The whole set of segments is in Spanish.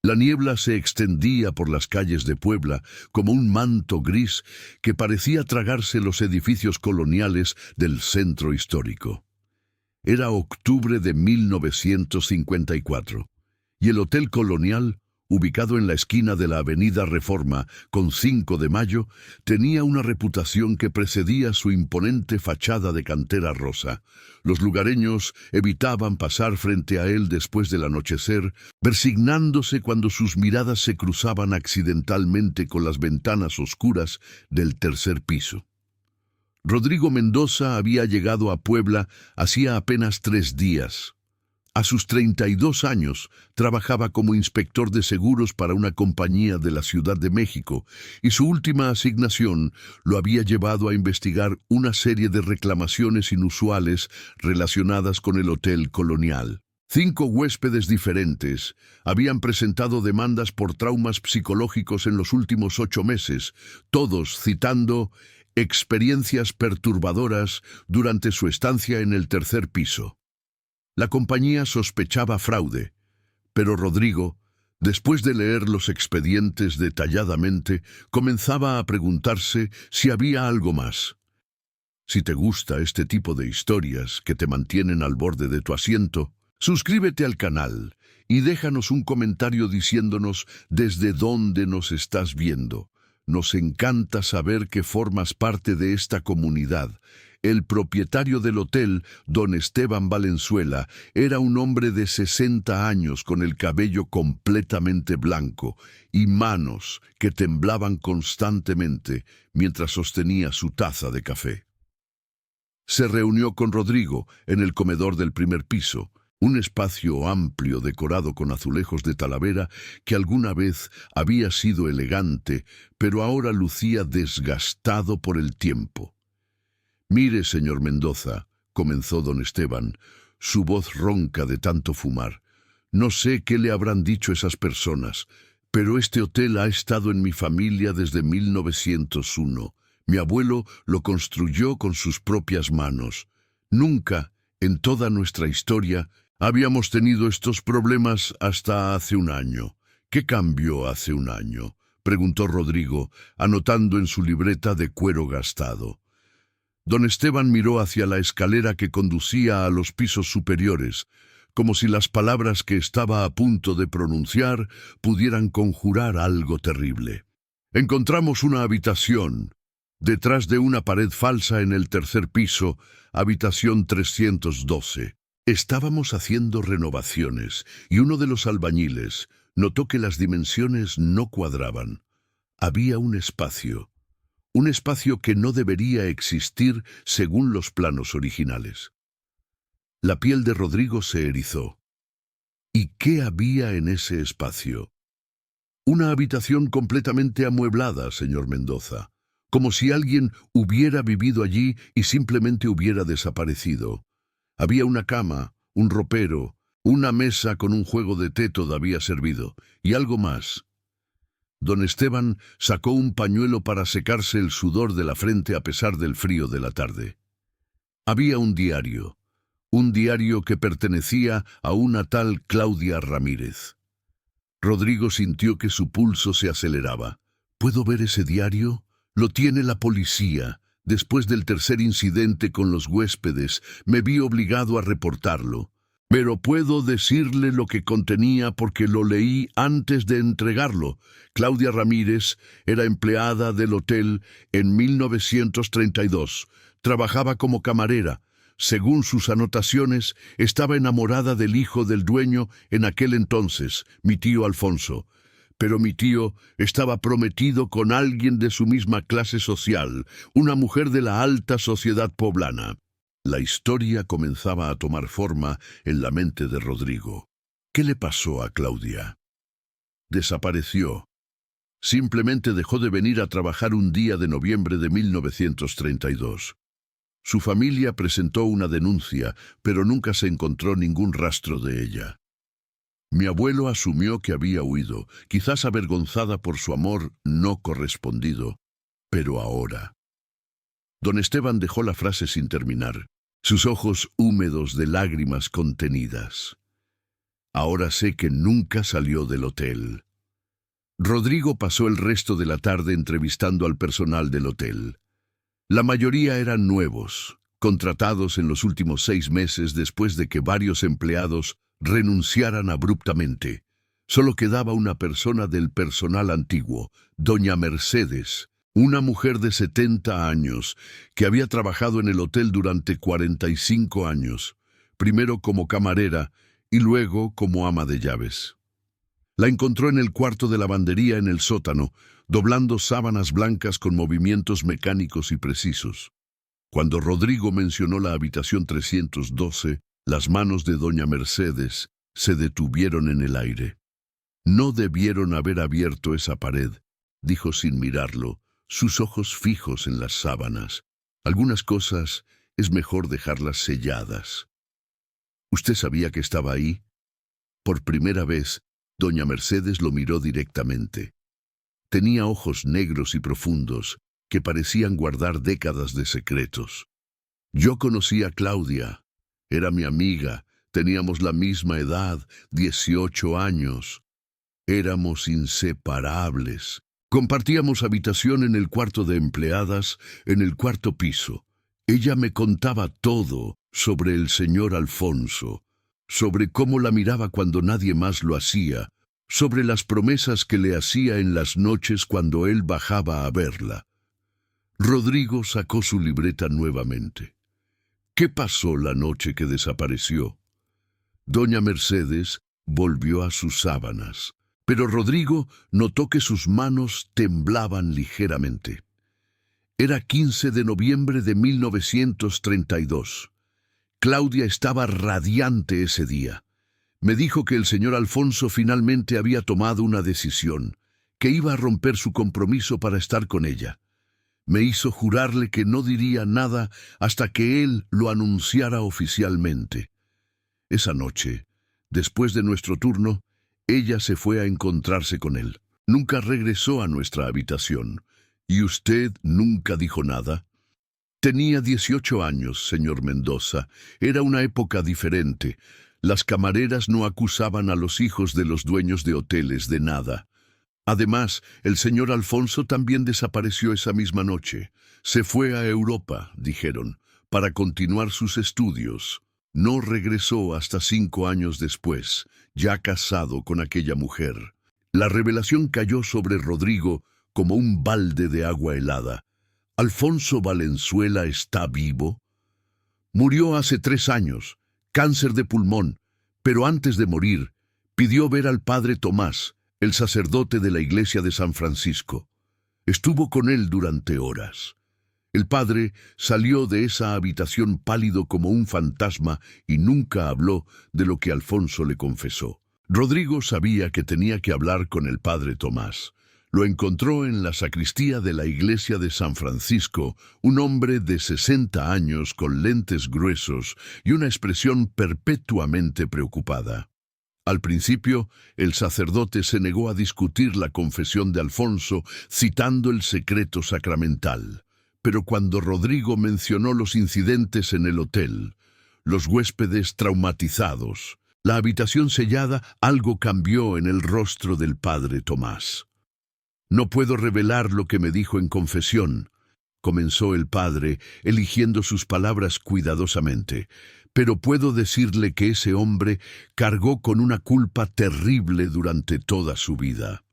La niebla se extendía por las calles de Puebla como un manto gris que parecía tragarse los edificios coloniales del centro histórico. Era octubre de 1954 y el Hotel Colonial, ubicado en la esquina de la Avenida Reforma con 5 de Mayo, tenía una reputación que precedía su imponente fachada de cantera rosa. Los lugareños evitaban pasar frente a él después del anochecer, persignándose cuando sus miradas se cruzaban accidentalmente con las ventanas oscuras del tercer piso. Rodrigo Mendoza había llegado a Puebla hacía apenas 3 días. A sus 32 años, trabajaba como inspector de seguros para una compañía de la Ciudad de México, y su última asignación lo había llevado a investigar una serie de reclamaciones inusuales relacionadas con el Hotel Colonial. 5 huéspedes diferentes habían presentado demandas por traumas psicológicos en los últimos 8 meses, todos citando experiencias perturbadoras durante su estancia en el tercer piso. La compañía sospechaba fraude, pero Rodrigo, después de leer los expedientes detalladamente, comenzaba a preguntarse si había algo más. Si te gusta este tipo de historias que te mantienen al borde de tu asiento, suscríbete al canal y déjanos un comentario diciéndonos desde dónde nos estás viendo. Nos encanta saber que formas parte de esta comunidad. El propietario del hotel, don Esteban Valenzuela, era un hombre de 60 años con el cabello completamente blanco y manos que temblaban constantemente mientras sostenía su taza de café. Se reunió con Rodrigo en el comedor del primer piso, un espacio amplio decorado con azulejos de Talavera que alguna vez había sido elegante, pero ahora lucía desgastado por el tiempo. «Mire, señor Mendoza», comenzó don Esteban, su voz ronca de tanto fumar. «No sé qué le habrán dicho esas personas, pero este hotel ha estado en mi familia desde 1901. Mi abuelo lo construyó con sus propias manos. Nunca, en toda nuestra historia, habíamos tenido estos problemas hasta hace un año». «¿Qué cambió hace un año?», preguntó Rodrigo, anotando en su libreta de cuero gastado. Don Esteban miró hacia la escalera que conducía a los pisos superiores, como si las palabras que estaba a punto de pronunciar pudieran conjurar algo terrible. «Encontramos una habitación, detrás de una pared falsa en el tercer piso, habitación 312. Estábamos haciendo renovaciones y uno de los albañiles notó que las dimensiones no cuadraban. Había un espacio que no debería existir según los planos originales». La piel de Rodrigo se erizó. ¿Y qué había en ese espacio? Una habitación completamente amueblada, señor Mendoza, como si alguien hubiera vivido allí y simplemente hubiera desaparecido. Había una cama, un ropero, una mesa con un juego de té todavía servido, y algo más. Don Esteban sacó un pañuelo para secarse el sudor de la frente a pesar del frío de la tarde. Había un diario que pertenecía a una tal Claudia Ramírez. Rodrigo sintió que su pulso se aceleraba. «¿Puedo ver ese diario? Lo tiene la policía. Después del tercer incidente con los huéspedes, me vi obligado a reportarlo. Pero puedo decirle lo que contenía porque lo leí antes de entregarlo. Claudia Ramírez era empleada del hotel en 1932. Trabajaba como camarera. Según sus anotaciones, estaba enamorada del hijo del dueño en aquel entonces, mi tío Alfonso. Pero mi tío estaba prometido con alguien de su misma clase social, una mujer de la alta sociedad poblana». La historia comenzaba a tomar forma en la mente de Rodrigo. ¿Qué le pasó a Claudia? Desapareció. Simplemente dejó de venir a trabajar un día de noviembre de 1932. Su familia presentó una denuncia, pero nunca se encontró ningún rastro de ella. Mi abuelo asumió que había huido, quizás avergonzada por su amor no correspondido. Pero ahora... Don Esteban dejó la frase sin terminar, sus ojos húmedos de lágrimas contenidas. Ahora sé que nunca salió del hotel. Rodrigo pasó el resto de la tarde entrevistando al personal del hotel. La mayoría eran nuevos, contratados en los últimos 6 meses después de que varios empleados renunciaran abruptamente. Solo quedaba una persona del personal antiguo, doña Mercedes, una mujer de 70 años que había trabajado en el hotel durante 45 años, primero como camarera y luego como ama de llaves. La encontró en el cuarto de lavandería en el sótano, doblando sábanas blancas con movimientos mecánicos y precisos. Cuando Rodrigo mencionó la habitación 312, las manos de doña Mercedes se detuvieron en el aire. No debieron haber abierto esa pared, dijo sin mirarlo, sus ojos fijos en las sábanas. Algunas cosas es mejor dejarlas selladas. ¿Usted sabía que estaba ahí? Por primera vez, doña Mercedes lo miró directamente. Tenía ojos negros y profundos que parecían guardar décadas de secretos. Yo conocí a Claudia. Era mi amiga. Teníamos la misma edad, 18 años. Éramos inseparables. Compartíamos habitación en el cuarto de empleadas, en el cuarto piso. Ella me contaba todo sobre el señor Alfonso, sobre cómo la miraba cuando nadie más lo hacía, sobre las promesas que le hacía en las noches cuando él bajaba a verla. Rodrigo sacó su libreta nuevamente. ¿Qué pasó la noche que desapareció? Doña Mercedes volvió a sus sábanas, pero Rodrigo notó que sus manos temblaban ligeramente. Era 15 de noviembre de 1932. Claudia estaba radiante ese día. Me dijo que el señor Alfonso finalmente había tomado una decisión, que iba a romper su compromiso para estar con ella. Me hizo jurarle que no diría nada hasta que él lo anunciara oficialmente. Esa noche, después de nuestro turno, ella se fue a encontrarse con él. Nunca regresó a nuestra habitación. ¿Y usted nunca dijo nada? Tenía 18 años, señor Mendoza. Era una época diferente. Las camareras no acusaban a los hijos de los dueños de hoteles de nada. Además, el señor Alfonso también desapareció esa misma noche. Se fue a Europa, dijeron, para continuar sus estudios. No regresó hasta 5 años después, ya casado con aquella mujer. La revelación cayó sobre Rodrigo como un balde de agua helada. ¿Alfonso Valenzuela está vivo? Murió hace 3 años, cáncer de pulmón, pero antes de morir, pidió ver al padre Tomás, el sacerdote de la iglesia de San Francisco. Estuvo con él durante horas. El padre salió de esa habitación pálido como un fantasma y nunca habló de lo que Alfonso le confesó. Rodrigo sabía que tenía que hablar con el padre Tomás. Lo encontró en la sacristía de la iglesia de San Francisco, un hombre de 60 años con lentes gruesos y una expresión perpetuamente preocupada. Al principio, el sacerdote se negó a discutir la confesión de Alfonso, citando el secreto sacramental. Pero cuando Rodrigo mencionó los incidentes en el hotel, los huéspedes traumatizados, la habitación sellada, algo cambió en el rostro del padre Tomás. «No puedo revelar lo que me dijo en confesión», comenzó el padre, eligiendo sus palabras cuidadosamente, «pero puedo decirle que ese hombre cargó con una culpa terrible durante toda su vida.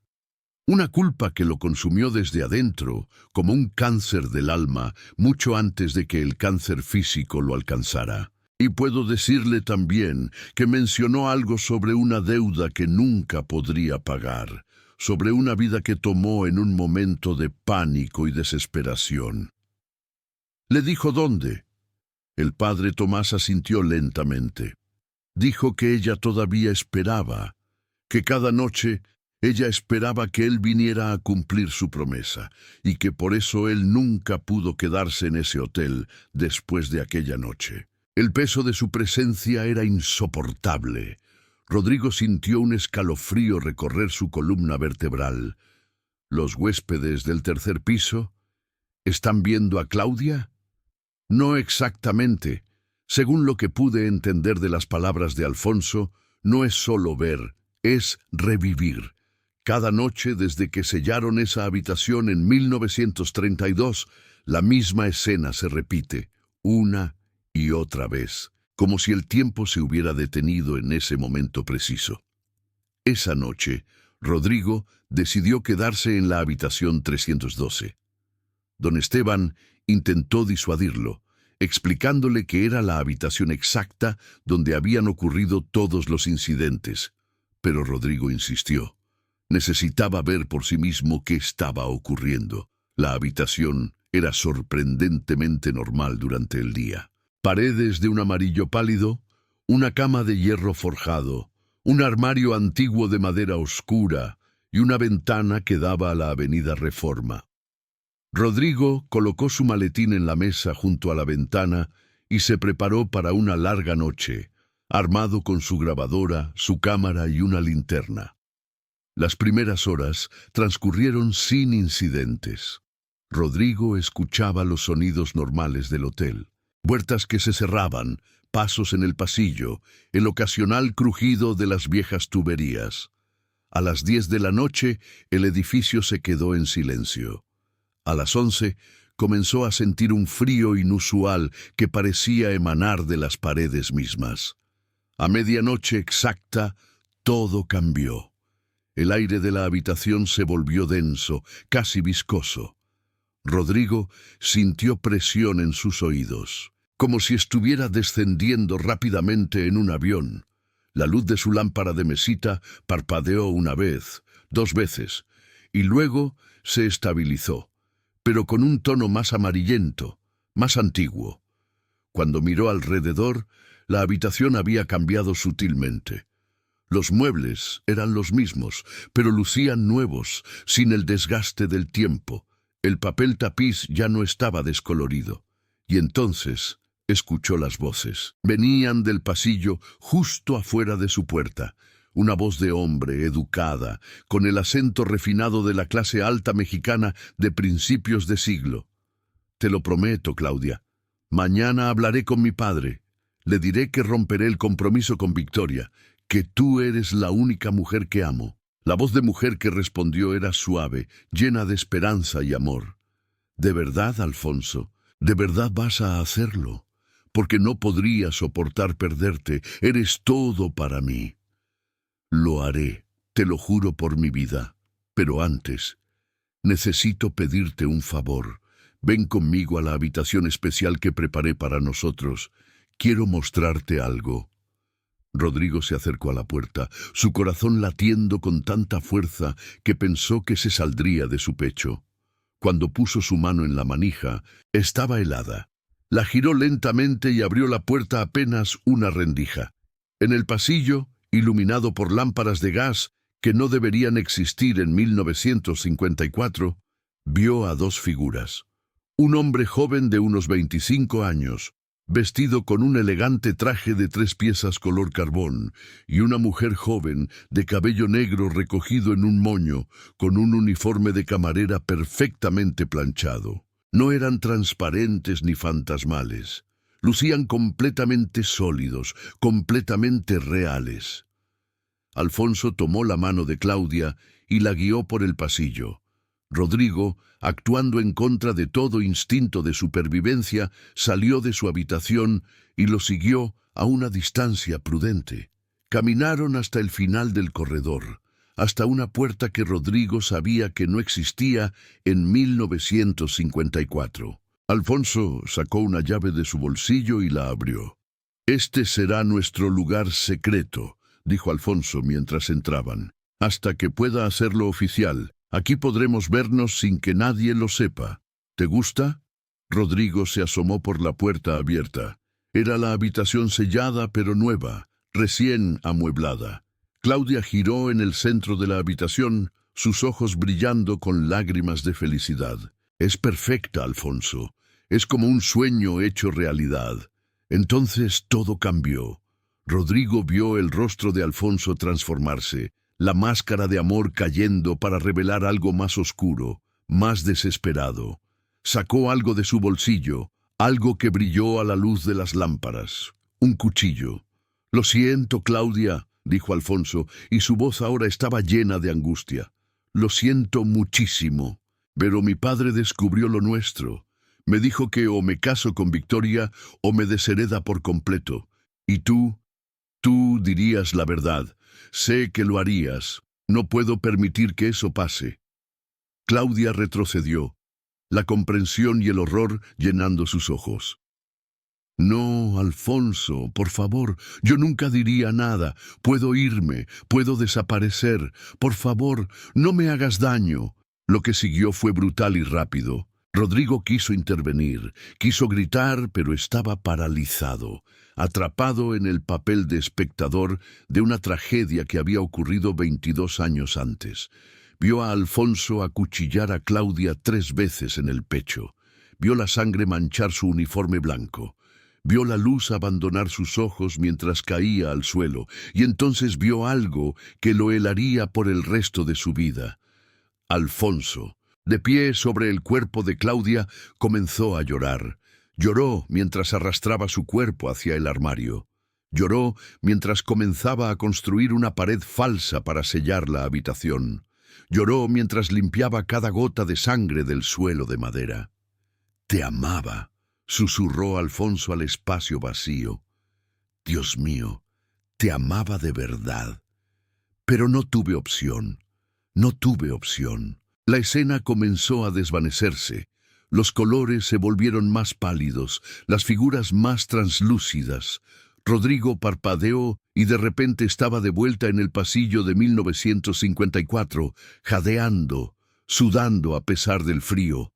Una culpa que lo consumió desde adentro, como un cáncer del alma, mucho antes de que el cáncer físico lo alcanzara. Y puedo decirle también que mencionó algo sobre una deuda que nunca podría pagar, sobre una vida que tomó en un momento de pánico y desesperación». ¿Le dijo dónde? El padre Tomás asintió lentamente. Dijo que ella todavía esperaba, que cada noche ella esperaba que él viniera a cumplir su promesa, y que por eso él nunca pudo quedarse en ese hotel después de aquella noche. El peso de su presencia era insoportable. Rodrigo sintió un escalofrío recorrer su columna vertebral. ¿Los huéspedes del tercer piso están viendo a Claudia? No exactamente. Según lo que pude entender de las palabras de Alfonso, no es solo ver, es revivir. Cada noche desde que sellaron esa habitación en 1932, la misma escena se repite, una y otra vez, como si el tiempo se hubiera detenido en ese momento preciso. Esa noche, Rodrigo decidió quedarse en la habitación 312. Don Esteban intentó disuadirlo, explicándole que era la habitación exacta donde habían ocurrido todos los incidentes. Pero Rodrigo insistió. Necesitaba ver por sí mismo qué estaba ocurriendo. La habitación era sorprendentemente normal durante el día. Paredes de un amarillo pálido, una cama de hierro forjado, un armario antiguo de madera oscura y una ventana que daba a la avenida Reforma. Rodrigo colocó su maletín en la mesa junto a la ventana y se preparó para una larga noche, armado con su grabadora, su cámara y una linterna. Las primeras horas transcurrieron sin incidentes. Rodrigo escuchaba los sonidos normales del hotel. Puertas que se cerraban, pasos en el pasillo, el ocasional crujido de las viejas tuberías. A las 10 de la noche, el edificio se quedó en silencio. A las 11, comenzó a sentir un frío inusual que parecía emanar de las paredes mismas. A medianoche exacta, todo cambió. El aire de la habitación se volvió denso, casi viscoso. Rodrigo sintió presión en sus oídos, como si estuviera descendiendo rápidamente en un avión. La luz de su lámpara de mesita parpadeó una vez, 2 veces, y luego se estabilizó, pero con un tono más amarillento, más antiguo. Cuando miró alrededor, la habitación había cambiado sutilmente. Los muebles eran los mismos, pero lucían nuevos, sin el desgaste del tiempo. El papel tapiz ya no estaba descolorido. Y entonces escuchó las voces. Venían del pasillo justo afuera de su puerta. Una voz de hombre, educada, con el acento refinado de la clase alta mexicana de principios de siglo. Te lo prometo, Claudia. Mañana hablaré con mi padre. Le diré que romperé el compromiso con Victoria, que tú eres la única mujer que amo. La voz de mujer que respondió era suave, llena de esperanza y amor. ¿De verdad, Alfonso? ¿De verdad vas a hacerlo? Porque no podría soportar perderte. Eres todo para mí. Lo haré, te lo juro por mi vida. Pero antes, necesito pedirte un favor. Ven conmigo a la habitación especial que preparé para nosotros. Quiero mostrarte algo. Rodrigo se acercó a la puerta, su corazón latiendo con tanta fuerza que pensó que se saldría de su pecho. Cuando puso su mano en la manija, estaba helada. La giró lentamente y abrió la puerta apenas una rendija. En el pasillo, iluminado por lámparas de gas que no deberían existir en 1954, vio a 2 figuras. Un hombre joven de unos 25 años, vestido con un elegante traje de 3 piezas color carbón, y una mujer joven de cabello negro recogido en un moño, con un uniforme de camarera perfectamente planchado. No eran transparentes ni fantasmales. Lucían completamente sólidos, completamente reales. Alfonso tomó la mano de Claudia y la guió por el pasillo. Rodrigo, actuando en contra de todo instinto de supervivencia, salió de su habitación y lo siguió a una distancia prudente. Caminaron hasta el final del corredor, hasta una puerta que Rodrigo sabía que no existía en 1954. Alfonso sacó una llave de su bolsillo y la abrió. «Este será nuestro lugar secreto», dijo Alfonso mientras entraban. «Hasta que pueda hacerlo oficial. Aquí podremos vernos sin que nadie lo sepa. ¿Te gusta?» Rodrigo se asomó por la puerta abierta. Era la habitación sellada pero nueva, recién amueblada. Claudia giró en el centro de la habitación, sus ojos brillando con lágrimas de felicidad. «Es perfecta, Alfonso. Es como un sueño hecho realidad». Entonces todo cambió. Rodrigo vio el rostro de Alfonso transformarse, la máscara de amor cayendo para revelar algo más oscuro, más desesperado. Sacó algo de su bolsillo, algo que brilló a la luz de las lámparas. Un cuchillo. «Lo siento, Claudia, dijo Alfonso, y su voz ahora estaba llena de angustia. Lo siento muchísimo, pero mi padre descubrió lo nuestro. Me dijo que o me caso con Victoria o me deshereda por completo. Y tú dirías la verdad. Sé que lo harías. No puedo permitir que eso pase. Claudia retrocedió, la comprensión y el horror llenando sus ojos. No, Alfonso, por favor, yo nunca diría nada. Puedo irme, puedo desaparecer. Por favor, no me hagas daño. Lo que siguió fue brutal y rápido. Rodrigo quiso intervenir, quiso gritar, pero estaba paralizado, atrapado en el papel de espectador de una tragedia que había ocurrido 22 años antes. Vio a Alfonso acuchillar a Claudia 3 veces en el pecho. Vio la sangre manchar su uniforme blanco. Vio la luz abandonar sus ojos mientras caía al suelo, y entonces vio algo que lo helaría por el resto de su vida. Alfonso, de pie sobre el cuerpo de Claudia, comenzó a llorar. Lloró mientras arrastraba su cuerpo hacia el armario. Lloró mientras comenzaba a construir una pared falsa para sellar la habitación. Lloró mientras limpiaba cada gota de sangre del suelo de madera. «Te amaba», susurró Alfonso al espacio vacío. «Dios mío, te amaba de verdad». Pero no tuve opción. No tuve opción. La escena comenzó a desvanecerse. Los colores se volvieron más pálidos, las figuras más translúcidas. Rodrigo parpadeó y de repente estaba de vuelta en el pasillo de 1954, jadeando, sudando a pesar del frío.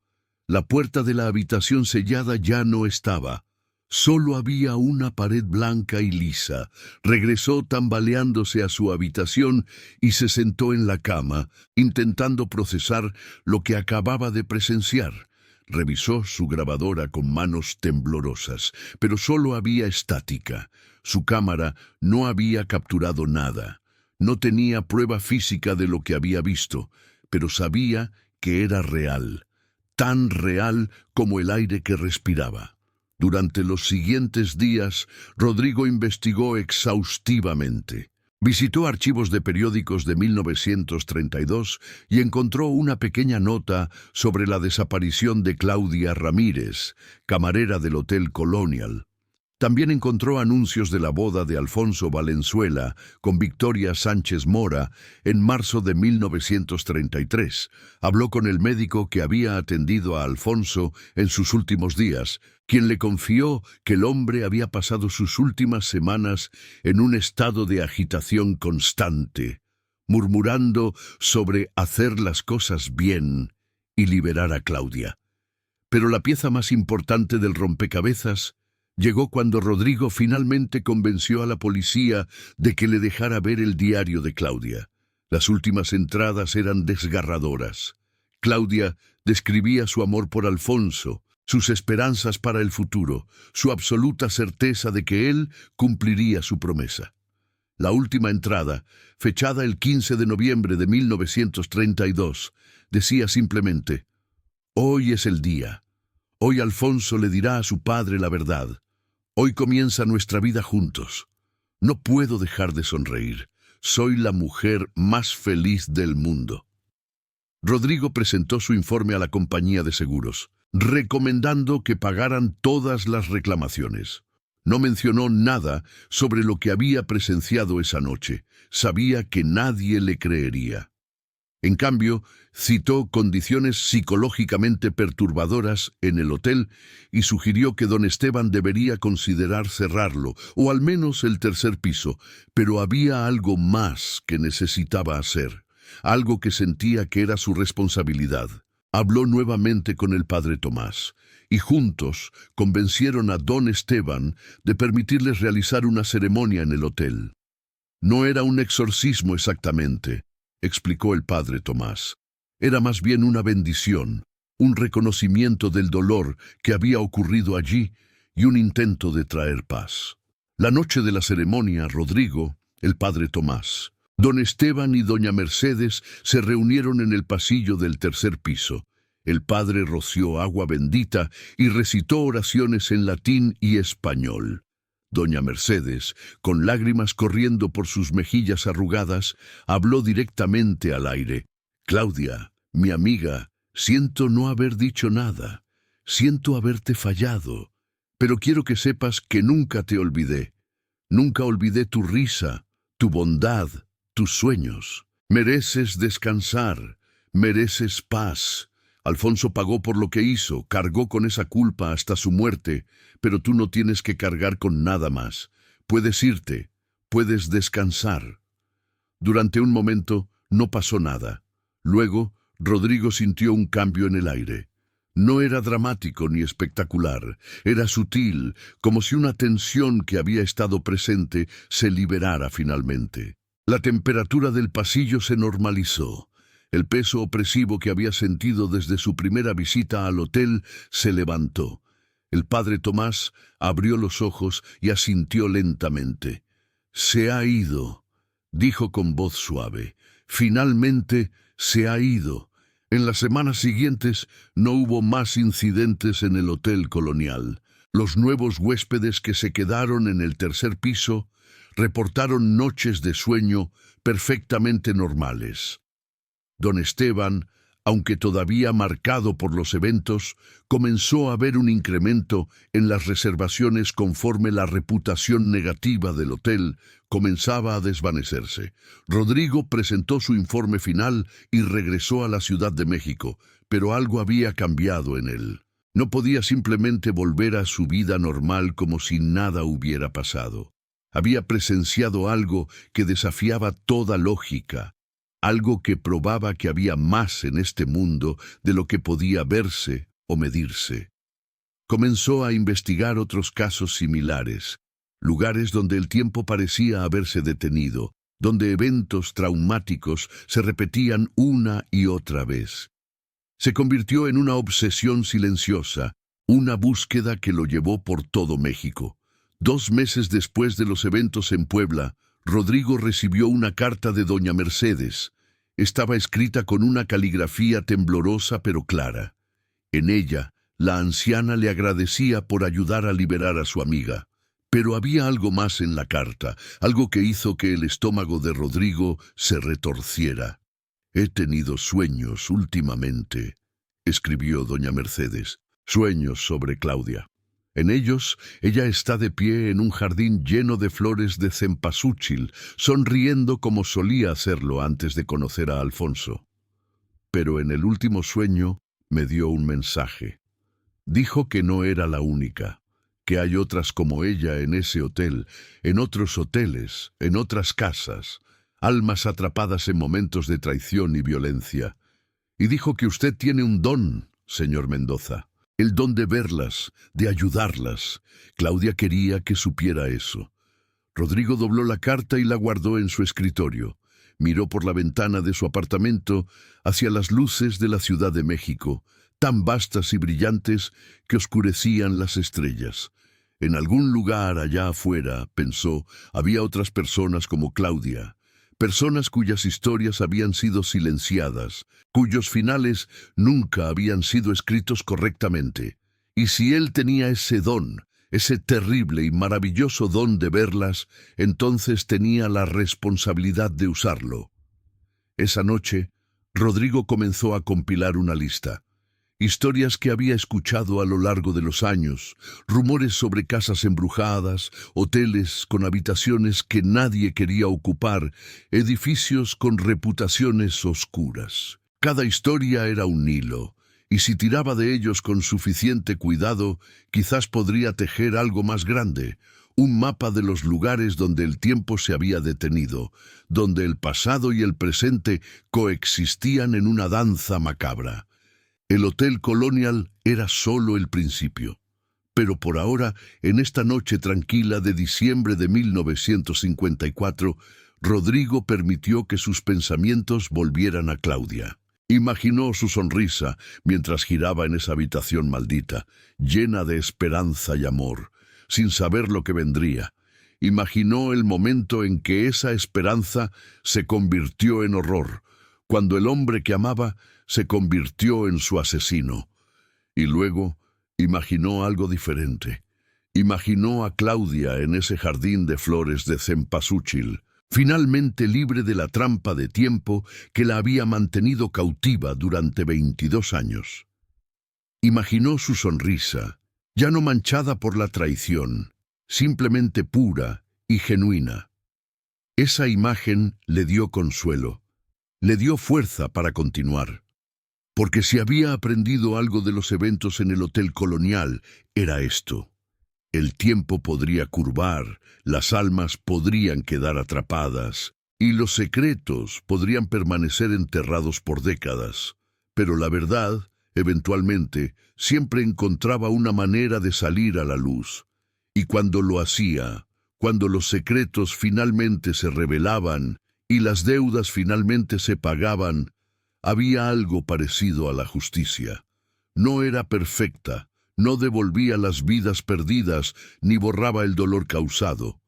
La puerta de la habitación sellada ya no estaba. Solo había una pared blanca y lisa. Regresó tambaleándose a su habitación y se sentó en la cama, intentando procesar lo que acababa de presenciar. Revisó su grabadora con manos temblorosas, pero solo había estática. Su cámara no había capturado nada. No tenía prueba física de lo que había visto, pero sabía que era real, tan real como el aire que respiraba. Durante los siguientes días, Rodrigo investigó exhaustivamente. Visitó archivos de periódicos de 1932 y encontró una pequeña nota sobre la desaparición de Claudia Ramírez, camarera del Hotel Colonial. También encontró anuncios de la boda de Alfonso Valenzuela con Victoria Sánchez Mora en marzo de 1933. Habló con el médico que había atendido a Alfonso en sus últimos días, quien le confió que el hombre había pasado sus últimas semanas en un estado de agitación constante, murmurando sobre hacer las cosas bien y liberar a Claudia. Pero la pieza más importante del rompecabezas llegó cuando Rodrigo finalmente convenció a la policía de que le dejara ver el diario de Claudia. Las últimas entradas eran desgarradoras. Claudia describía su amor por Alfonso, sus esperanzas para el futuro, su absoluta certeza de que él cumpliría su promesa. La última entrada, fechada el 15 de noviembre de 1932, decía simplemente: «Hoy es el día. Hoy Alfonso le dirá a su padre la verdad. Hoy comienza nuestra vida juntos. No puedo dejar de sonreír. Soy la mujer más feliz del mundo». Rodrigo presentó su informe a la compañía de seguros, recomendando que pagaran todas las reclamaciones. No mencionó nada sobre lo que había presenciado esa noche. Sabía que nadie le creería. En cambio, citó condiciones psicológicamente perturbadoras en el hotel y sugirió que don Esteban debería considerar cerrarlo, o al menos el tercer piso, pero había algo más que necesitaba hacer, algo que sentía que era su responsabilidad. Habló nuevamente con el padre Tomás, y juntos convencieron a don Esteban de permitirles realizar una ceremonia en el hotel. No era un exorcismo exactamente, explicó el padre Tomás. Era más bien una bendición, un reconocimiento del dolor que había ocurrido allí y un intento de traer paz. La noche de la ceremonia, Rodrigo, el padre Tomás, don Esteban y doña Mercedes se reunieron en el pasillo del tercer piso. El padre roció agua bendita y recitó oraciones en latín y español. Doña Mercedes, con lágrimas corriendo por sus mejillas arrugadas, habló directamente al aire. «Claudia, mi amiga, siento no haber dicho nada. Siento haberte fallado. Pero quiero que sepas que nunca te olvidé. Nunca olvidé tu risa, tu bondad, tus sueños. Mereces descansar, mereces paz. Alfonso pagó por lo que hizo, cargó con esa culpa hasta su muerte, pero tú no tienes que cargar con nada más. Puedes irte, puedes descansar». Durante un momento no pasó nada. Luego, Rodrigo sintió un cambio en el aire. No era dramático ni espectacular, era sutil, como si una tensión que había estado presente se liberara finalmente. La temperatura del pasillo se normalizó. El peso opresivo que había sentido desde su primera visita al hotel se levantó. El padre Tomás abrió los ojos y asintió lentamente. «Se ha ido», dijo con voz suave. «Finalmente se ha ido». En las semanas siguientes no hubo más incidentes en el Hotel Colonial. Los nuevos huéspedes que se quedaron en el tercer piso reportaron noches de sueño perfectamente normales. Don Esteban, aunque todavía marcado por los eventos, comenzó a ver un incremento en las reservaciones conforme la reputación negativa del hotel comenzaba a desvanecerse. Rodrigo presentó su informe final y regresó a la Ciudad de México, pero algo había cambiado en él. No podía simplemente volver a su vida normal como si nada hubiera pasado. Había presenciado algo que desafiaba toda lógica. Algo que probaba que había más en este mundo de lo que podía verse o medirse. Comenzó a investigar otros casos similares, lugares donde el tiempo parecía haberse detenido, donde eventos traumáticos se repetían una y otra vez. Se convirtió en una obsesión silenciosa, una búsqueda que lo llevó por todo México. 2 meses después de los eventos en Puebla, Rodrigo recibió una carta de doña Mercedes. Estaba escrita con una caligrafía temblorosa pero clara. En ella, la anciana le agradecía por ayudar a liberar a su amiga. Pero había algo más en la carta, algo que hizo que el estómago de Rodrigo se retorciera. «He tenido sueños últimamente», escribió doña Mercedes, «sueños sobre Claudia. En ellos, ella está de pie en un jardín lleno de flores de cempasúchil, sonriendo como solía hacerlo antes de conocer a Alfonso. Pero en el último sueño me dio un mensaje. Dijo que no era la única, que hay otras como ella en ese hotel, en otros hoteles, en otras casas, almas atrapadas en momentos de traición y violencia. Y dijo que usted tiene un don, señor Mendoza. El don de verlas, de ayudarlas. Claudia quería que supiera eso». Rodrigo dobló la carta y la guardó en su escritorio. Miró por la ventana de su apartamento hacia las luces de la Ciudad de México, tan vastas y brillantes que oscurecían las estrellas. En algún lugar allá afuera, pensó, había otras personas como Claudia. Personas cuyas historias habían sido silenciadas, cuyos finales nunca habían sido escritos correctamente. Y si él tenía ese don, ese terrible y maravilloso don de verlas, entonces tenía la responsabilidad de usarlo. Esa noche, Rodrigo comenzó a compilar una lista. Historias que había escuchado a lo largo de los años, rumores sobre casas embrujadas, hoteles con habitaciones que nadie quería ocupar, edificios con reputaciones oscuras. Cada historia era un hilo, y si tiraba de ellos con suficiente cuidado, quizás podría tejer algo más grande, un mapa de los lugares donde el tiempo se había detenido, donde el pasado y el presente coexistían en una danza macabra. El Hotel Colonial era solo el principio. Pero por ahora, en esta noche tranquila de diciembre de 1954, Rodrigo permitió que sus pensamientos volvieran a Claudia. Imaginó su sonrisa mientras giraba en esa habitación maldita, llena de esperanza y amor, sin saber lo que vendría. Imaginó el momento en que esa esperanza se convirtió en horror, cuando el hombre que amaba se convirtió en su asesino. Y luego imaginó algo diferente. Imaginó a Claudia en ese jardín de flores de cempasúchil, finalmente libre de la trampa de tiempo que la había mantenido cautiva durante 22 años. Imaginó su sonrisa, ya no manchada por la traición, simplemente pura y genuina. Esa imagen le dio consuelo, le dio fuerza para continuar. Porque si había aprendido algo de los eventos en el Hotel Colonial, era esto. El tiempo podría curvar, las almas podrían quedar atrapadas, y los secretos podrían permanecer enterrados por décadas. Pero la verdad, eventualmente, siempre encontraba una manera de salir a la luz. Y cuando lo hacía, cuando los secretos finalmente se revelaban y las deudas finalmente se pagaban, había algo parecido a la justicia. No era perfecta, no devolvía las vidas perdidas ni borraba el dolor causado,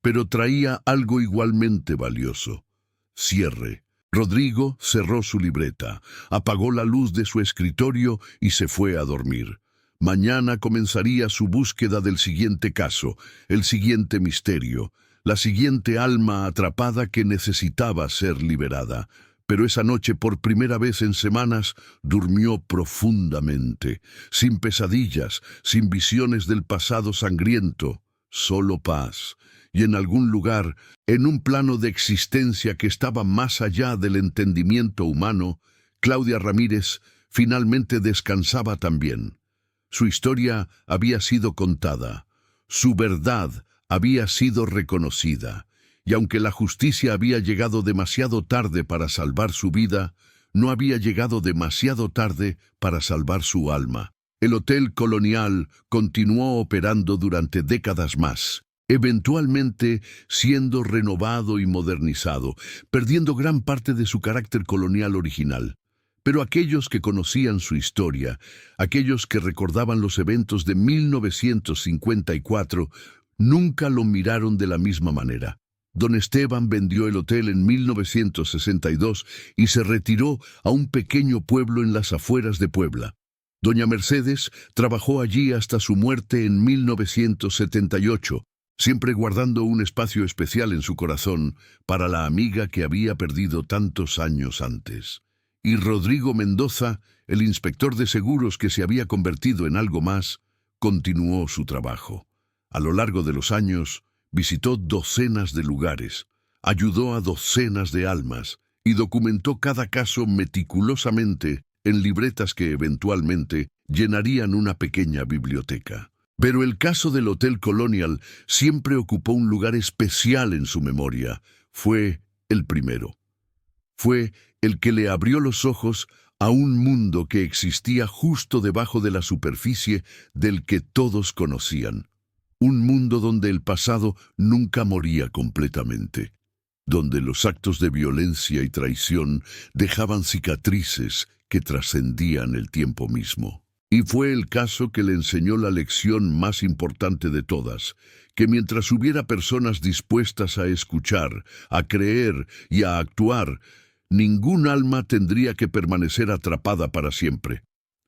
pero traía algo igualmente valioso: cierre. Rodrigo cerró su libreta, apagó la luz de su escritorio y se fue a dormir. Mañana comenzaría su búsqueda del siguiente caso, el siguiente misterio, la siguiente alma atrapada que necesitaba ser liberada. Pero esa noche, por primera vez en semanas, durmió profundamente, sin pesadillas, sin visiones del pasado sangriento, solo paz. Y en algún lugar, en un plano de existencia que estaba más allá del entendimiento humano, Claudia Ramírez finalmente descansaba también. Su historia había sido contada, su verdad había sido reconocida. Y aunque la justicia había llegado demasiado tarde para salvar su vida, no había llegado demasiado tarde para salvar su alma. El Hotel Colonial continuó operando durante décadas más, eventualmente siendo renovado y modernizado, perdiendo gran parte de su carácter colonial original. Pero aquellos que conocían su historia, aquellos que recordaban los eventos de 1954, nunca lo miraron de la misma manera. Don Esteban vendió el hotel en 1962 y se retiró a un pequeño pueblo en las afueras de Puebla. Doña Mercedes trabajó allí hasta su muerte en 1978, siempre guardando un espacio especial en su corazón para la amiga que había perdido tantos años antes. Y Rodrigo Mendoza, el inspector de seguros que se había convertido en algo más, continuó su trabajo. A lo largo de los años, visitó docenas de lugares, ayudó a docenas de almas y documentó cada caso meticulosamente en libretas que eventualmente llenarían una pequeña biblioteca. Pero el caso del Hotel Colonial siempre ocupó un lugar especial en su memoria. Fue el primero. Fue el que le abrió los ojos a un mundo que existía justo debajo de la superficie del que todos conocían. Un mundo donde el pasado nunca moría completamente, donde los actos de violencia y traición dejaban cicatrices que trascendían el tiempo mismo. Y fue el caso que le enseñó la lección más importante de todas, que mientras hubiera personas dispuestas a escuchar, a creer y a actuar, ningún alma tendría que permanecer atrapada para siempre.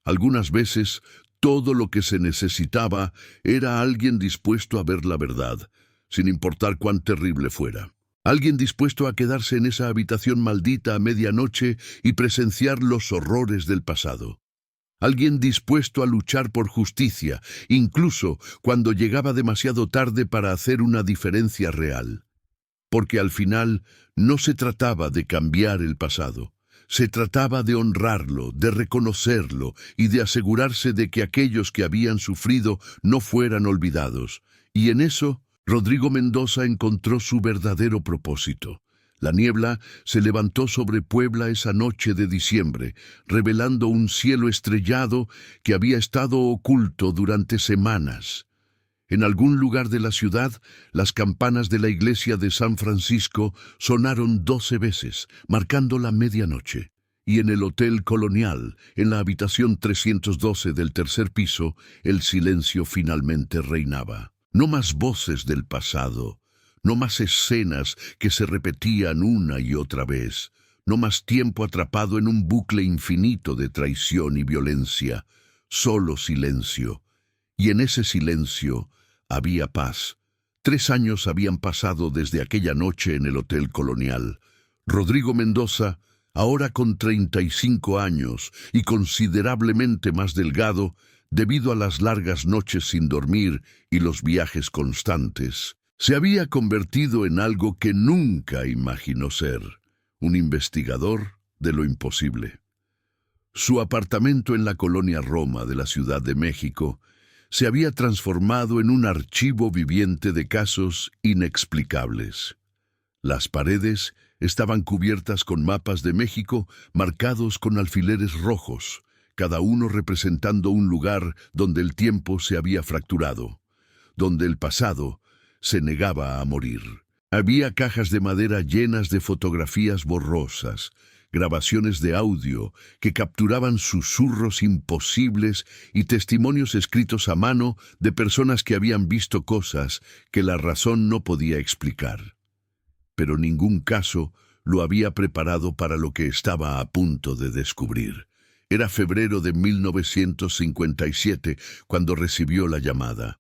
Algunas veces, todo lo que se necesitaba era alguien dispuesto a ver la verdad, sin importar cuán terrible fuera. Alguien dispuesto a quedarse en esa habitación maldita a medianoche y presenciar los horrores del pasado. Alguien dispuesto a luchar por justicia, incluso cuando llegaba demasiado tarde para hacer una diferencia real. Porque al final no se trataba de cambiar el pasado. Se trataba de honrarlo, de reconocerlo y de asegurarse de que aquellos que habían sufrido no fueran olvidados. Y en eso, Rodrigo Mendoza encontró su verdadero propósito. La niebla se levantó sobre Puebla esa noche de diciembre, revelando un cielo estrellado que había estado oculto durante semanas. En algún lugar de la ciudad, las campanas de la iglesia de San Francisco sonaron 12 veces, marcando la medianoche. Y en el Hotel Colonial, en la habitación 312 del tercer piso, el silencio finalmente reinaba. No más voces del pasado, no más escenas que se repetían una y otra vez, no más tiempo atrapado en un bucle infinito de traición y violencia, solo silencio. Y en ese silencio, había paz. 3 años habían pasado desde aquella noche en el Hotel Colonial. Rodrigo Mendoza, ahora con 35 años y considerablemente más delgado, debido a las largas noches sin dormir y los viajes constantes, se había convertido en algo que nunca imaginó ser: un investigador de lo imposible. Su apartamento en la colonia Roma de la Ciudad de México se había transformado en un archivo viviente de casos inexplicables. Las paredes estaban cubiertas con mapas de México marcados con alfileres rojos, cada uno representando un lugar donde el tiempo se había fracturado, donde el pasado se negaba a morir. Había cajas de madera llenas de fotografías borrosas, grabaciones de audio que capturaban susurros imposibles y testimonios escritos a mano de personas que habían visto cosas que la razón no podía explicar. Pero ningún caso lo había preparado para lo que estaba a punto de descubrir. Era febrero de 1957 cuando recibió la llamada.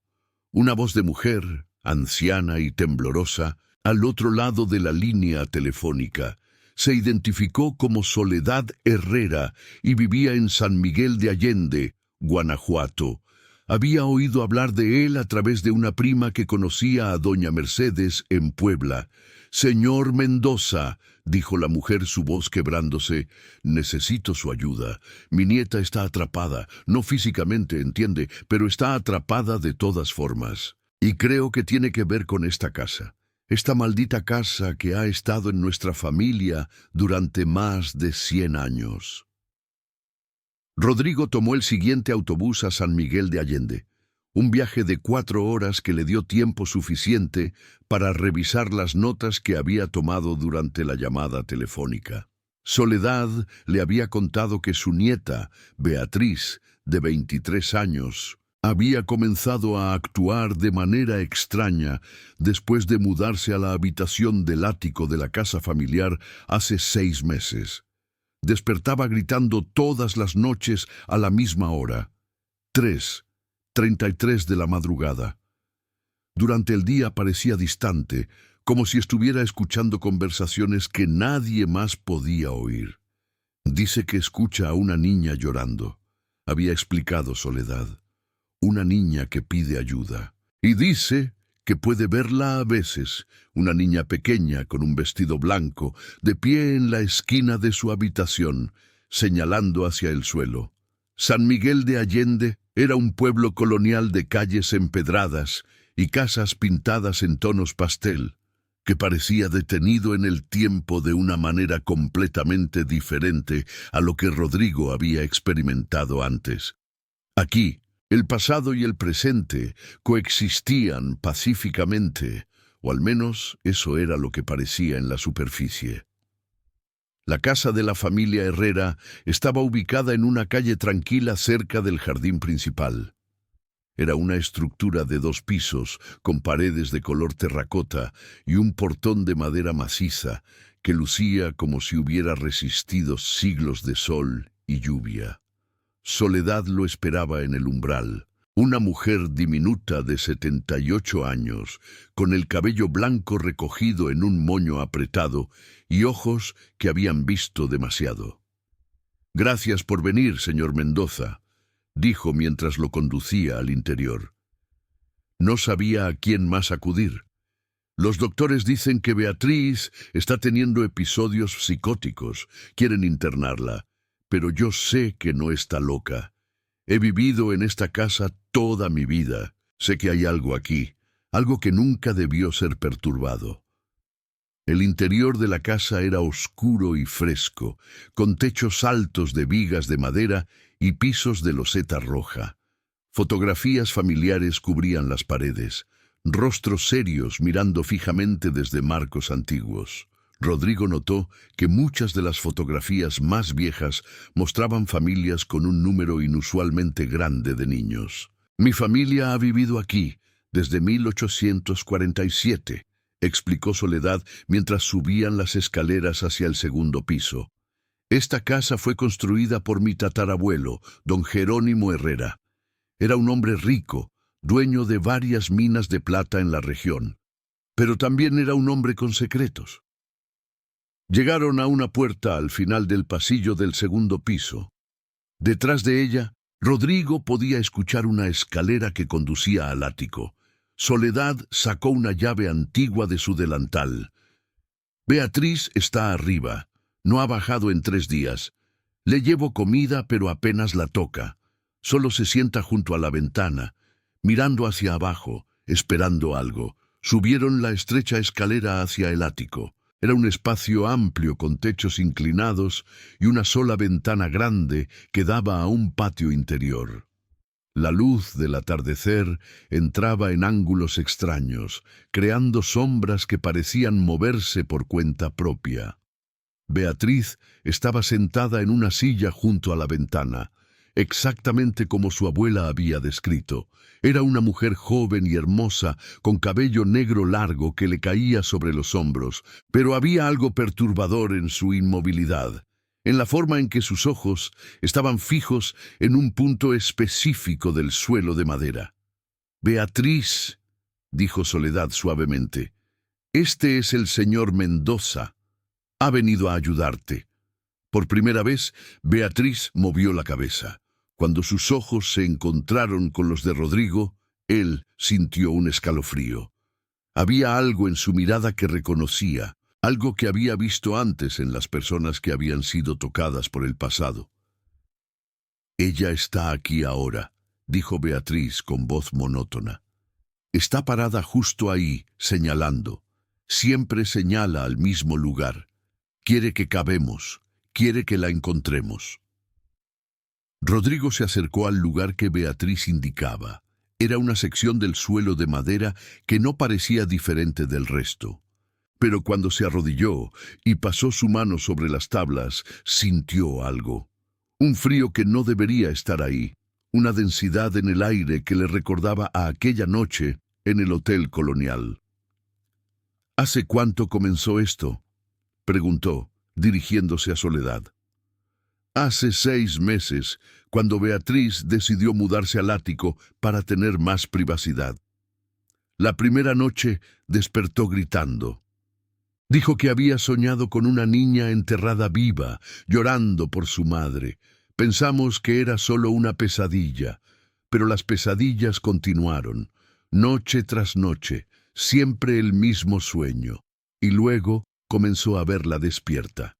Una voz de mujer, anciana y temblorosa, al otro lado de la línea telefónica. Se identificó como Soledad Herrera y vivía en San Miguel de Allende, Guanajuato. Había oído hablar de él a través de una prima que conocía a doña Mercedes en Puebla. «Señor Mendoza», dijo la mujer, su voz quebrándose, «necesito su ayuda. Mi nieta está atrapada, no físicamente, entiende, pero está atrapada de todas formas. Y creo que tiene que ver con esta casa. Esta maldita casa que ha estado en nuestra familia durante más de 100 años». Rodrigo tomó el siguiente autobús a San Miguel de Allende. Un viaje de 4 horas que le dio tiempo suficiente para revisar las notas que había tomado durante la llamada telefónica. Soledad le había contado que su nieta, Beatriz, de 23 años, había comenzado a actuar de manera extraña después de mudarse a la habitación del ático de la casa familiar hace 6 meses. Despertaba gritando todas las noches a la misma hora. 3:33 de la madrugada. Durante el día parecía distante, como si estuviera escuchando conversaciones que nadie más podía oír. «Dice que escucha a una niña llorando», había explicado Soledad. «Una niña que pide ayuda. Y dice que puede verla a veces, una niña pequeña con un vestido blanco, de pie en la esquina de su habitación, señalando hacia el suelo». San Miguel de Allende era un pueblo colonial de calles empedradas y casas pintadas en tonos pastel, que parecía detenido en el tiempo de una manera completamente diferente a lo que Rodrigo había experimentado antes. Aquí, el pasado y el presente coexistían pacíficamente, o al menos eso era lo que parecía en la superficie. La casa de la familia Herrera estaba ubicada en una calle tranquila cerca del jardín principal. Era una estructura de 2 pisos, con paredes de color terracota y un portón de madera maciza que lucía como si hubiera resistido siglos de sol y lluvia. Soledad lo esperaba en el umbral. Una mujer diminuta de 78 años, con el cabello blanco recogido en un moño apretado y ojos que habían visto demasiado. «Gracias por venir, señor Mendoza», dijo mientras lo conducía al interior. No sabía a quién más acudir. «Los doctores dicen que Beatriz está teniendo episodios psicóticos. Quieren internarla, pero yo sé que no está loca. He vivido en esta casa toda mi vida. Sé que hay algo aquí, algo que nunca debió ser perturbado». El interior de la casa era oscuro y fresco, con techos altos de vigas de madera y pisos de loseta roja. Fotografías familiares cubrían las paredes, rostros serios mirando fijamente desde marcos antiguos. Rodrigo notó que muchas de las fotografías más viejas mostraban familias con un número inusualmente grande de niños. «Mi familia ha vivido aquí desde 1847», explicó Soledad mientras subían las escaleras hacia el segundo piso. «Esta casa fue construida por mi tatarabuelo, don Jerónimo Herrera. Era un hombre rico, dueño de varias minas de plata en la región, pero también era un hombre con secretos. Llegaron a una puerta al final del pasillo del segundo piso. Detrás de ella, Rodrigo podía escuchar una escalera que conducía al ático. Soledad sacó una llave antigua de su delantal. Beatriz está arriba. No ha bajado en 3 días. Le llevo comida, pero apenas la toca. Solo se sienta junto a la ventana, mirando hacia abajo, esperando algo. Subieron la estrecha escalera hacia el ático. Era un espacio amplio con techos inclinados y una sola ventana grande que daba a un patio interior. La luz del atardecer entraba en ángulos extraños, creando sombras que parecían moverse por cuenta propia. Beatriz estaba sentada en una silla junto a la ventana, exactamente como su abuela había descrito. Era una mujer joven y hermosa, con cabello negro largo que le caía sobre los hombros, pero había algo perturbador en su inmovilidad, en la forma en que sus ojos estaban fijos en un punto específico del suelo de madera. «Beatriz», dijo Soledad suavemente, «este es el señor Mendoza. Ha venido a ayudarte». Por primera vez, Beatriz movió la cabeza. Cuando sus ojos se encontraron con los de Rodrigo, él sintió un escalofrío. Había algo en su mirada que reconocía, algo que había visto antes en las personas que habían sido tocadas por el pasado. «Ella está aquí ahora», dijo Beatriz con voz monótona. «Está parada justo ahí, señalando. Siempre señala al mismo lugar. Quiere que cabemos. Quiere que la encontremos». Rodrigo se acercó al lugar que Beatriz indicaba. Era una sección del suelo de madera que no parecía diferente del resto. Pero cuando se arrodilló y pasó su mano sobre las tablas, sintió algo. Un frío que no debería estar ahí. Una densidad en el aire que le recordaba a aquella noche en el Hotel Colonial. «¿Hace cuánto comenzó esto?», preguntó, dirigiéndose a Soledad. «Hace 6 meses, cuando Beatriz decidió mudarse al ático para tener más privacidad. La primera noche despertó gritando. Dijo que había soñado con una niña enterrada viva, llorando por su madre. Pensamos que era solo una pesadilla, pero las pesadillas continuaron, noche tras noche, siempre el mismo sueño, y luego comenzó a verla despierta».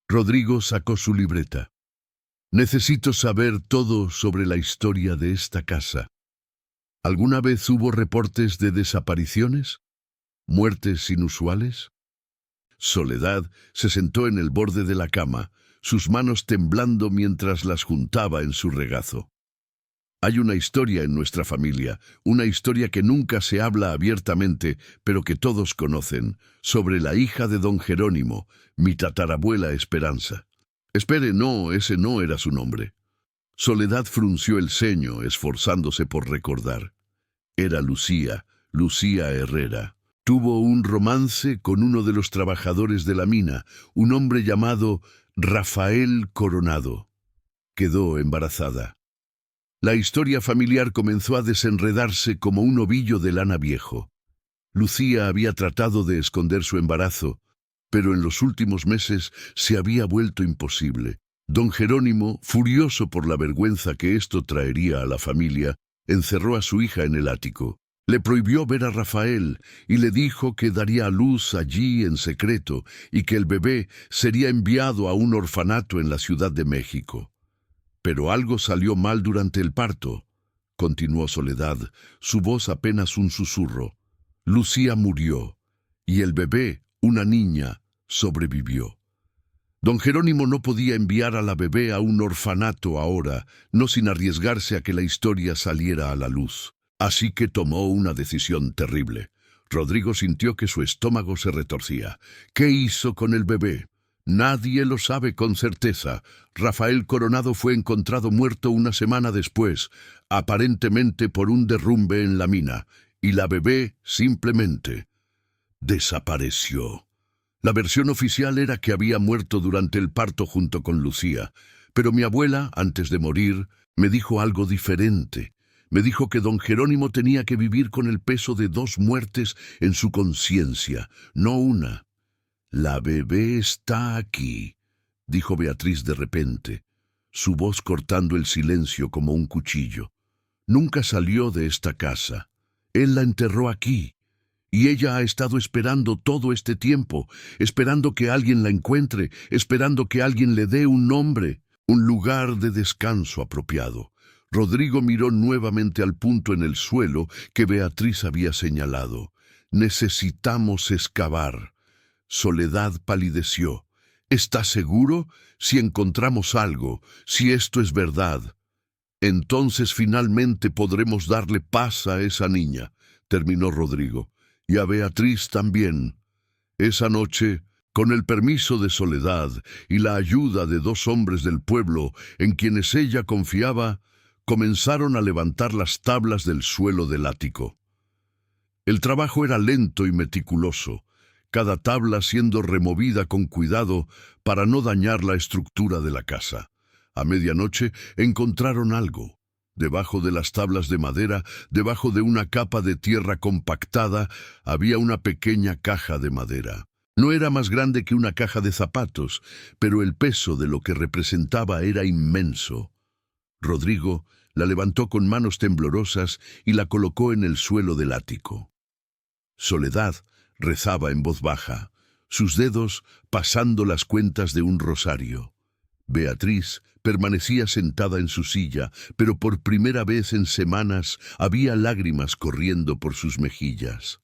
Rodrigo sacó su libreta. «Necesito saber todo sobre la historia de esta casa. ¿Alguna vez hubo reportes de desapariciones? ¿Muertes inusuales?». Soledad se sentó en el borde de la cama, sus manos temblando mientras las juntaba en su regazo. «Hay una historia en nuestra familia, una historia que nunca se habla abiertamente, pero que todos conocen, sobre la hija de don Jerónimo, mi tatarabuela Esperanza». «Espere, no, ese no era su nombre». Soledad frunció el ceño, esforzándose por recordar. Era Lucía Herrera. Tuvo un romance con uno de los trabajadores de la mina, un hombre llamado Rafael Coronado. Quedó embarazada. La historia familiar comenzó a desenredarse como un ovillo de lana viejo. Lucía había tratado de esconder su embarazo, pero en los últimos meses se había vuelto imposible. Don Jerónimo, furioso por la vergüenza que esto traería a la familia, encerró a su hija en el ático. Le prohibió ver a Rafael y le dijo que daría a luz allí en secreto y que el bebé sería enviado a un orfanato en la Ciudad de México. «Pero algo salió mal durante el parto», continuó Soledad, su voz apenas un susurro. «Lucía murió, y el bebé, una niña, sobrevivió. Don Jerónimo no podía enviar a la bebé a un orfanato ahora, no sin arriesgarse a que la historia saliera a la luz. Así que tomó una decisión terrible». Rodrigo sintió que su estómago se retorcía. «¿Qué hizo con el bebé?». «Nadie lo sabe con certeza. Rafael Coronado fue encontrado muerto una semana después, aparentemente por un derrumbe en la mina, y la bebé simplemente desapareció». La versión oficial era que había muerto durante el parto junto con Lucía, pero mi abuela, antes de morir, me dijo algo diferente. Me dijo que don Jerónimo tenía que vivir con el peso de 2 muertes en su conciencia, no una. «La bebé está aquí», dijo Beatriz de repente, su voz cortando el silencio como un cuchillo. «Nunca salió de esta casa. Él la enterró aquí. Y ella ha estado esperando todo este tiempo, esperando que alguien la encuentre, esperando que alguien le dé un nombre, un lugar de descanso apropiado». Rodrigo miró nuevamente al punto en el suelo que Beatriz había señalado. «Necesitamos excavar». Soledad palideció. «¿Está seguro? Si encontramos algo, si esto es verdad, entonces finalmente podremos darle paz a esa niña», terminó Rodrigo. «Y a Beatriz también». Esa noche, con el permiso de Soledad y la ayuda de 2 hombres del pueblo en quienes ella confiaba, comenzaron a levantar las tablas del suelo del ático. El trabajo era lento y meticuloso, cada tabla siendo removida con cuidado para no dañar la estructura de la casa. A medianoche encontraron algo. Debajo de las tablas de madera, debajo de una capa de tierra compactada, había una pequeña caja de madera. No era más grande que una caja de zapatos, pero el peso de lo que representaba era inmenso. Rodrigo la levantó con manos temblorosas y la colocó en el suelo del ático. Soledad rezaba en voz baja, sus dedos pasando las cuentas de un rosario. Beatriz permanecía sentada en su silla, pero por primera vez en semanas había lágrimas corriendo por sus mejillas.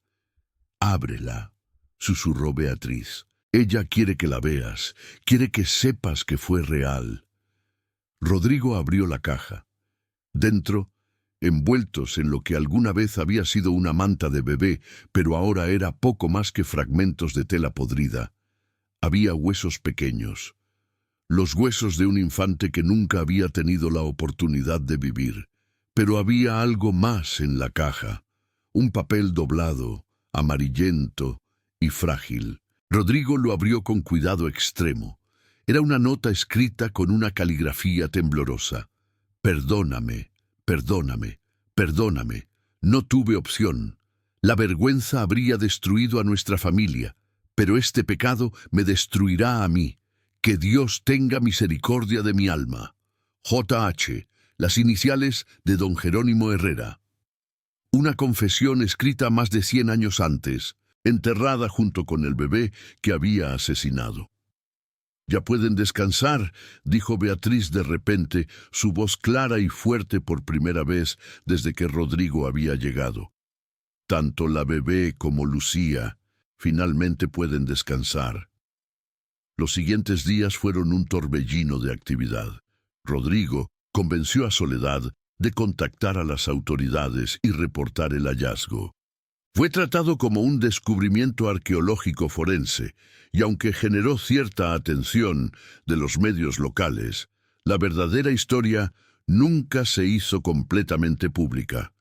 «Ábrela», susurró Beatriz. «Ella quiere que la veas, quiere que sepas que fue real». Rodrigo abrió la caja. Dentro, envueltos en lo que alguna vez había sido una manta de bebé, pero ahora era poco más que fragmentos de tela podrida, había huesos pequeños, los huesos de un infante que nunca había tenido la oportunidad de vivir. Pero había algo más en la caja, un papel doblado, amarillento y frágil. Rodrigo lo abrió con cuidado extremo. Era una nota escrita con una caligrafía temblorosa. «Perdóname, perdóname, perdóname. No tuve opción. La vergüenza habría destruido a nuestra familia, pero este pecado me destruirá a mí. Que Dios tenga misericordia de mi alma. J.H., las iniciales de don Jerónimo Herrera». Una confesión escrita más de 100 años antes, enterrada junto con el bebé que había asesinado. «Ya pueden descansar», dijo Beatriz de repente, su voz clara y fuerte por primera vez desde que Rodrigo había llegado. «Tanto la bebé como Lucía finalmente pueden descansar». Los siguientes días fueron un torbellino de actividad. Rodrigo convenció a Soledad de contactar a las autoridades y reportar el hallazgo. Fue tratado como un descubrimiento arqueológico forense, y aunque generó cierta atención de los medios locales, la verdadera historia nunca se hizo completamente pública.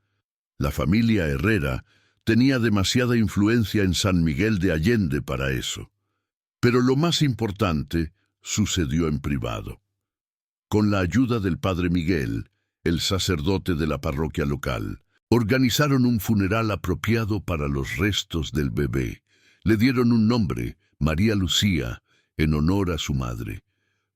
La familia Herrera tenía demasiada influencia en San Miguel de Allende para eso. Pero lo más importante sucedió en privado. Con la ayuda del padre Miguel, el sacerdote de la parroquia local, organizaron un funeral apropiado para los restos del bebé. Le dieron un nombre, María Lucía, en honor a su madre.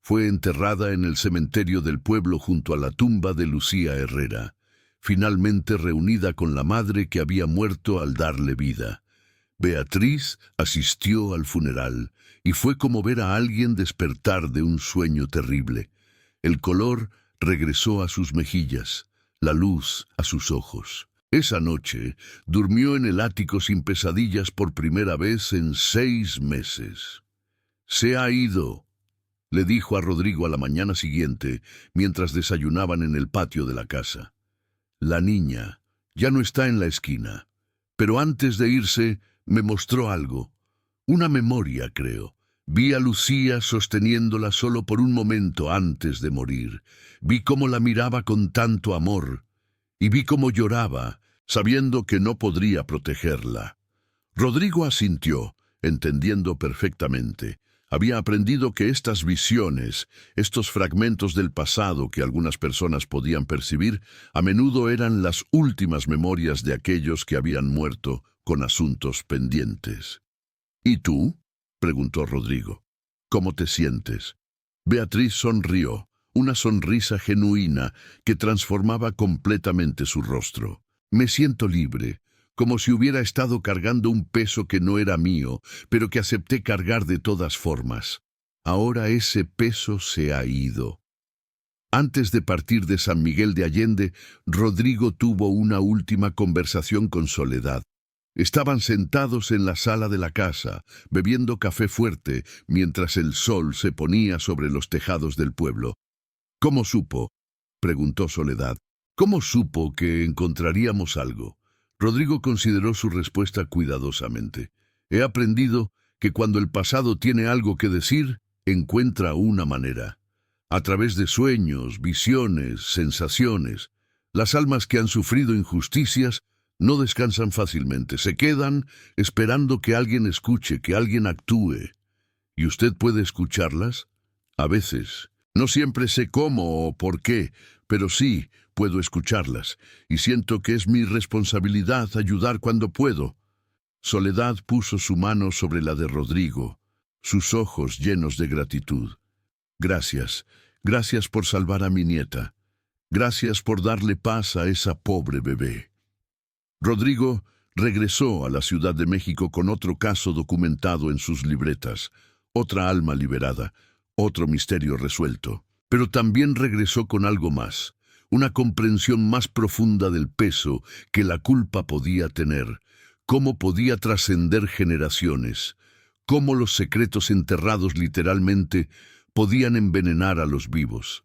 Fue enterrada en el cementerio del pueblo junto a la tumba de Lucía Herrera, finalmente reunida con la madre que había muerto al darle vida. Beatriz asistió al funeral y fue como ver a alguien despertar de un sueño terrible. El color regresó a sus mejillas, la luz a sus ojos. Esa noche durmió en el ático sin pesadillas por primera vez en 6 meses. «Se ha ido», le dijo a Rodrigo a la mañana siguiente mientras desayunaban en el patio de la casa. «La niña ya no está en la esquina, pero antes de irse me mostró algo, una memoria, creo. Vi a Lucía sosteniéndola solo por un momento antes de morir. Vi cómo la miraba con tanto amor, y vi cómo lloraba, sabiendo que no podría protegerla». Rodrigo asintió, entendiendo perfectamente. Había aprendido que estas visiones, estos fragmentos del pasado que algunas personas podían percibir, a menudo eran las últimas memorias de aquellos que habían muerto con asuntos pendientes. ¿Y tú?, preguntó Rodrigo. ¿Cómo te sientes? Beatriz sonrió, una sonrisa genuina que transformaba completamente su rostro. Me siento libre, como si hubiera estado cargando un peso que no era mío, pero que acepté cargar de todas formas. Ahora ese peso se ha ido. Antes de partir de San Miguel de Allende, Rodrigo tuvo una última conversación con Soledad. Estaban sentados en la sala de la casa, bebiendo café fuerte, mientras el sol se ponía sobre los tejados del pueblo. ¿Cómo supo?, preguntó Soledad. ¿Cómo supo que encontraríamos algo? Rodrigo consideró su respuesta cuidadosamente. He aprendido que cuando el pasado tiene algo que decir, encuentra una manera. A través de sueños, visiones, sensaciones. Las almas que han sufrido injusticias no descansan fácilmente, se quedan esperando que alguien escuche, que alguien actúe. ¿Y usted puede escucharlas? A veces. No siempre sé cómo o por qué, pero sí puedo escucharlas, y siento que es mi responsabilidad ayudar cuando puedo. Soledad puso su mano sobre la de Rodrigo, sus ojos llenos de gratitud. Gracias, gracias por salvar a mi nieta. Gracias por darle paz a esa pobre bebé. Rodrigo regresó a la Ciudad de México con otro caso documentado en sus libretas, otra alma liberada, otro misterio resuelto. Pero también regresó con algo más, una comprensión más profunda del peso que la culpa podía tener, cómo podía trascender generaciones, cómo los secretos enterrados literalmente podían envenenar a los vivos.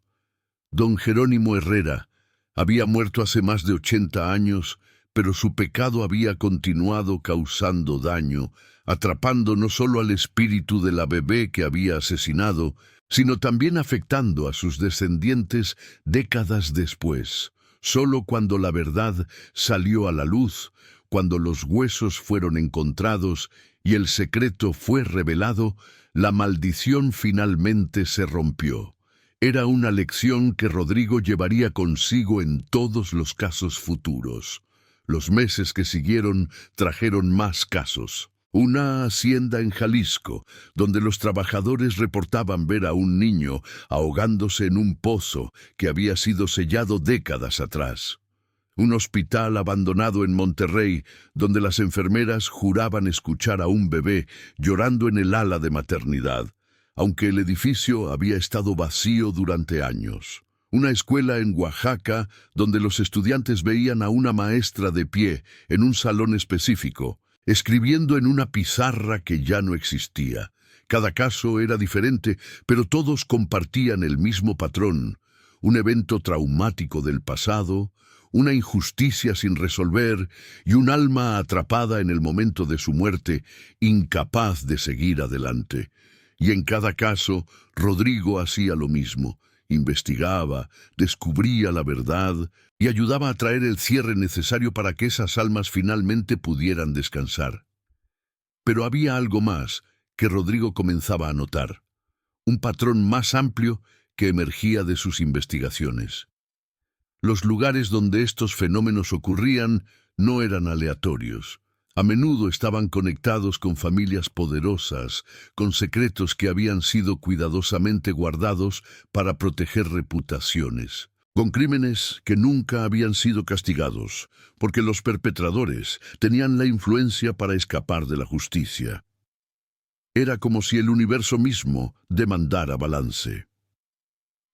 Don Jerónimo Herrera había muerto hace más de 80 años, pero su pecado había continuado causando daño, atrapando no solo al espíritu de la bebé que había asesinado, sino también afectando a sus descendientes décadas después. Solo cuando la verdad salió a la luz, cuando los huesos fueron encontrados y el secreto fue revelado, la maldición finalmente se rompió. Era una lección que Rodrigo llevaría consigo en todos los casos futuros. Los meses que siguieron trajeron más casos. Una hacienda en Jalisco, donde los trabajadores reportaban ver a un niño ahogándose en un pozo que había sido sellado décadas atrás. Un hospital abandonado en Monterrey, donde las enfermeras juraban escuchar a un bebé llorando en el ala de maternidad, aunque el edificio había estado vacío durante años. Una escuela en Oaxaca, donde los estudiantes veían a una maestra de pie en un salón específico, escribiendo en una pizarra que ya no existía. Cada caso era diferente, pero todos compartían el mismo patrón: un evento traumático del pasado, una injusticia sin resolver y un alma atrapada en el momento de su muerte, incapaz de seguir adelante. Y en cada caso, Rodrigo hacía lo mismo. Investigaba, descubría la verdad y ayudaba a traer el cierre necesario para que esas almas finalmente pudieran descansar. Pero había algo más que Rodrigo comenzaba a notar, un patrón más amplio que emergía de sus investigaciones. Los lugares donde estos fenómenos ocurrían no eran aleatorios. A menudo estaban conectados con familias poderosas, con secretos que habían sido cuidadosamente guardados para proteger reputaciones, con crímenes que nunca habían sido castigados, porque los perpetradores tenían la influencia para escapar de la justicia. Era como si el universo mismo demandara balance.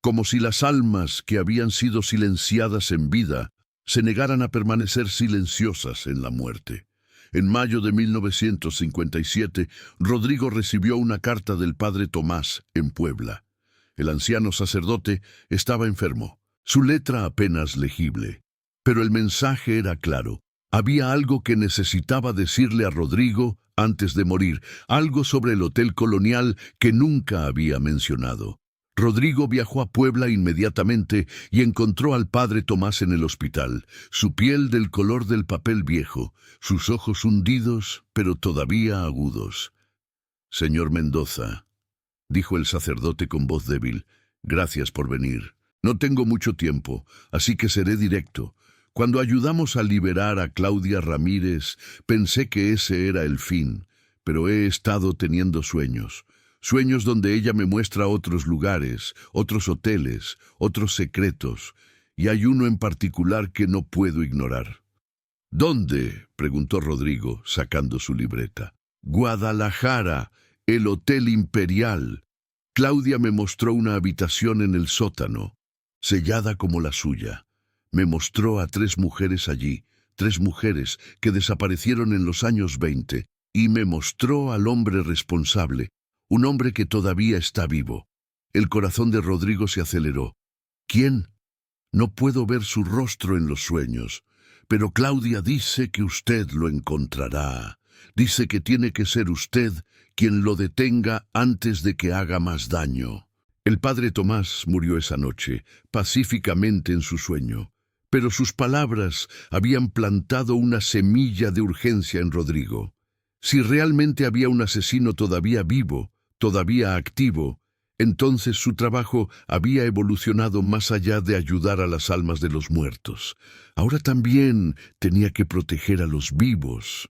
Como si las almas que habían sido silenciadas en vida se negaran a permanecer silenciosas en la muerte. En mayo de 1957, Rodrigo recibió una carta del padre Tomás en Puebla. El anciano sacerdote estaba enfermo, su letra apenas legible, pero el mensaje era claro. Había algo que necesitaba decirle a Rodrigo antes de morir, algo sobre el Hotel Colonial que nunca había mencionado. Rodrigo viajó a Puebla inmediatamente y encontró al padre Tomás en el hospital, su piel del color del papel viejo, sus ojos hundidos, pero todavía agudos. «Señor Mendoza», dijo el sacerdote con voz débil. Gracias por venir. No tengo mucho tiempo, así que seré directo. Cuando ayudamos a liberar a Claudia Ramírez, pensé que ese era el fin, pero he estado teniendo sueños. Sueños donde ella me muestra otros lugares, otros hoteles, otros secretos, y hay uno en particular que no puedo ignorar. ¿Dónde?, preguntó Rodrigo, sacando su libreta. Guadalajara, el Hotel Imperial. Claudia me mostró una habitación en el sótano, sellada como la suya. Me mostró a 3 mujeres allí, 3 mujeres que desaparecieron en los años 20, y me mostró al hombre responsable, un hombre que todavía está vivo. El corazón de Rodrigo se aceleró. ¿Quién? No puedo ver su rostro en los sueños, pero Claudia dice que usted lo encontrará. Dice que tiene que ser usted quien lo detenga antes de que haga más daño. El padre Tomás murió esa noche, pacíficamente en su sueño, pero sus palabras habían plantado una semilla de urgencia en Rodrigo. Si realmente había un asesino todavía vivo, todavía activo, entonces su trabajo había evolucionado más allá de ayudar a las almas de los muertos. Ahora también tenía que proteger a los vivos.